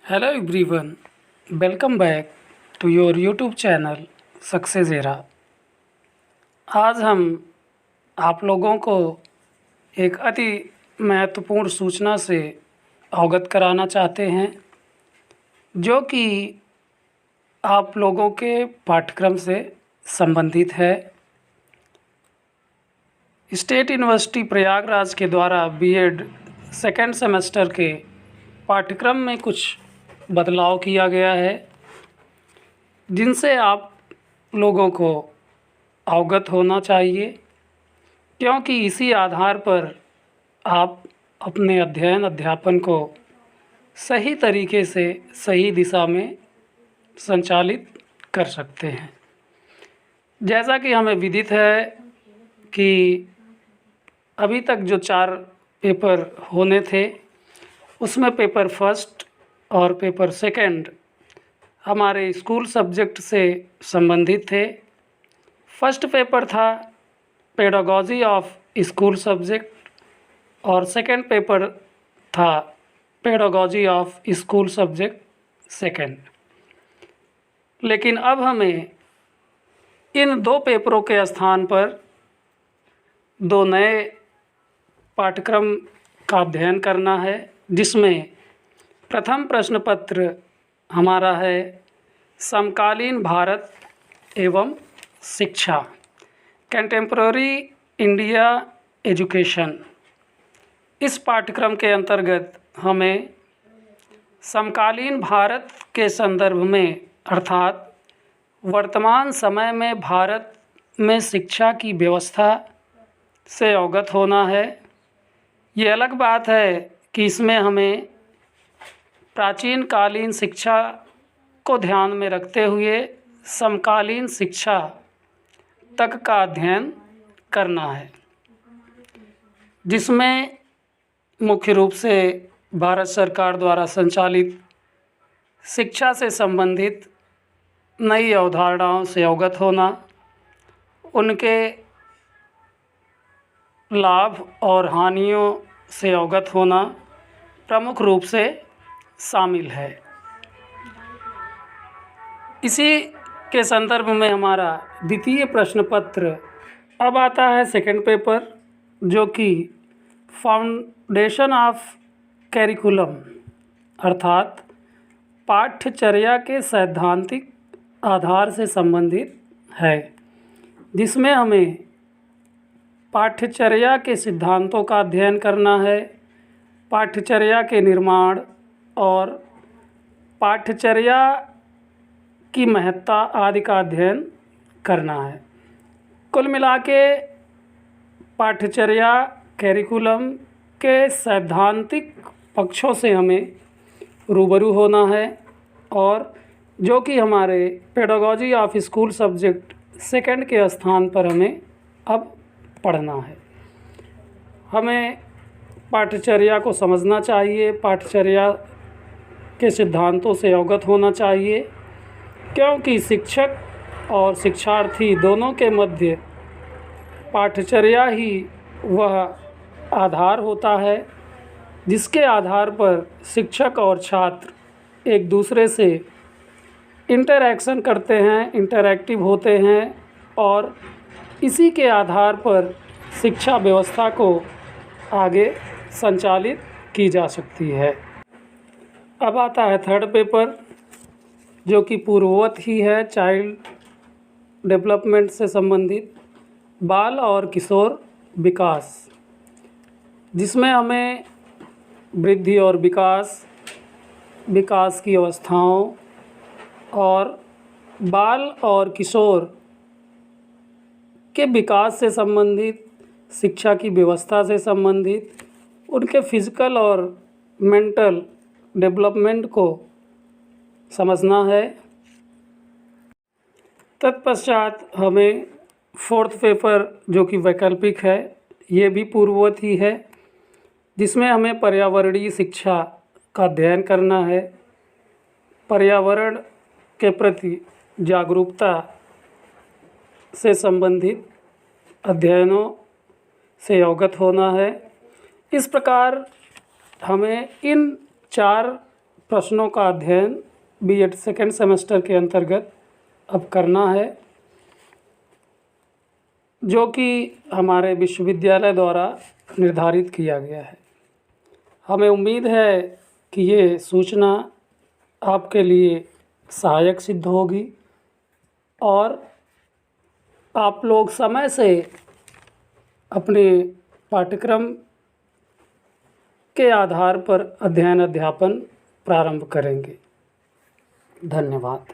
Hello everyone, welcome back to your YouTube channel success era. आज हम आप लोगों को एक अति महत्वपूर्ण सूचना से अवगत कराना चाहते हैं जो कि आप लोगों के पाठ्यक्रम से संबंधित है। स्टेट यूनिवर्सिटी प्रयागराज के द्वारा बीएड सेकेंड सेमेस्टर के पाठ्यक्रम में कुछ बदलाव किया गया है जिनसे आप लोगों को अवगत होना चाहिए, क्योंकि इसी आधार पर आप अपने अध्यापन को सही तरीके से सही दिशा में संचालित कर सकते हैं। जैसा कि हमें विदित है कि अभी तक जो 4 पेपर होने थे उसमें पेपर फर्स्ट और पेपर सेकंड हमारे स्कूल सब्जेक्ट से संबंधित थे। फर्स्ट पेपर था पेडागॉजी ऑफ स्कूल सब्जेक्ट और सेकंड पेपर था pedagogy of school subject second. लेकिन अब हमें इन 2 पेपरों के स्थान पर 2 नए पाठ्यक्रम का अध्ययन करना है, जिसमें प्रथम प्रश्न पत्र हमारा है समकालीन भारत एवं शिक्षा, कंटेम्प्रेरी इंडिया एजुकेशन। इस पाठ्यक्रम के अंतर्गत हमें समकालीन भारत के संदर्भ में अर्थात वर्तमान समय में भारत में शिक्षा की व्यवस्था से अवगत होना है। ये अलग बात है कि इसमें हमें प्राचीन कालीन शिक्षा को ध्यान में रखते हुए समकालीन शिक्षा तक का अध्ययन करना है, जिसमें मुख्य रूप से भारत सरकार द्वारा संचालित शिक्षा से संबंधित नई अवधारणाओं से अवगत होना, उनके लाभ और हानियों से अवगत होना प्रमुख रूप से शामिल है। इसी के संदर्भ में हमारा द्वितीय प्रश्न पत्र अब आता है सेकंड पेपर, जो कि फाउंडेशन ऑफ कैरिकुलम अर्थात पाठ्यचर्या के सैद्धांतिक आधार से संबंधित है, जिसमें हमें पाठ्यचर्या के सिद्धांतों का अध्ययन करना है, पाठ्यचर्या के निर्माण और पाठ्यचर्या की महत्ता आदि का अध्ययन करना है। कुल मिला के पाठ्यचर्या कैरिकुलम के सैद्धांतिक पक्षों से हमें रूबरू होना है और जो कि हमारे pedagogy of school subject second के स्थान पर हमें अब पढ़ना है। हमें पाठ्यचर्या को समझना चाहिए, पाठ्यचर्या के सिद्धांतों से अवगत होना चाहिए, क्योंकि शिक्षक और शिक्षार्थी दोनों के मध्य पाठ्यचर्या ही वह आधार होता है जिसके आधार पर शिक्षक और छात्र एक दूसरे से इंटरैक्शन करते हैं, इंटरैक्टिव होते हैं और इसी के आधार पर शिक्षा व्यवस्था को आगे संचालित की जा सकती है। अब आता है थर्ड पेपर, जो कि पूर्ववत ही है चाइल्ड डेवलपमेंट से संबंधित बाल और किशोर विकास, जिसमें हमें वृद्धि और विकास की अवस्थाओं और बाल और किशोर के विकास से संबंधित, शिक्षा की व्यवस्था से संबंधित, उनके फिजिकल और मेंटल डेवलपमेंट को समझना है। तत्पश्चात हमें फोर्थ पेपर, जो कि वैकल्पिक है, ये भी पूर्ववत ही है, जिसमें हमें पर्यावरणीय शिक्षा का अध्ययन करना है, पर्यावरण के प्रति जागरूकता से संबंधित अध्ययनों से अवगत होना है। इस प्रकार हमें इन 4 प्रश्नों का अध्ययन बीएड सेकेंड सेमेस्टर के अंतर्गत अब करना है, जो कि हमारे विश्वविद्यालय द्वारा निर्धारित किया गया है। हमें उम्मीद है कि ये सूचना आपके लिए सहायक सिद्ध होगी और आप लोग समय से अपने पाठ्यक्रम के आधार पर अध्ययन अध्यापन प्रारंभ करेंगे। धन्यवाद।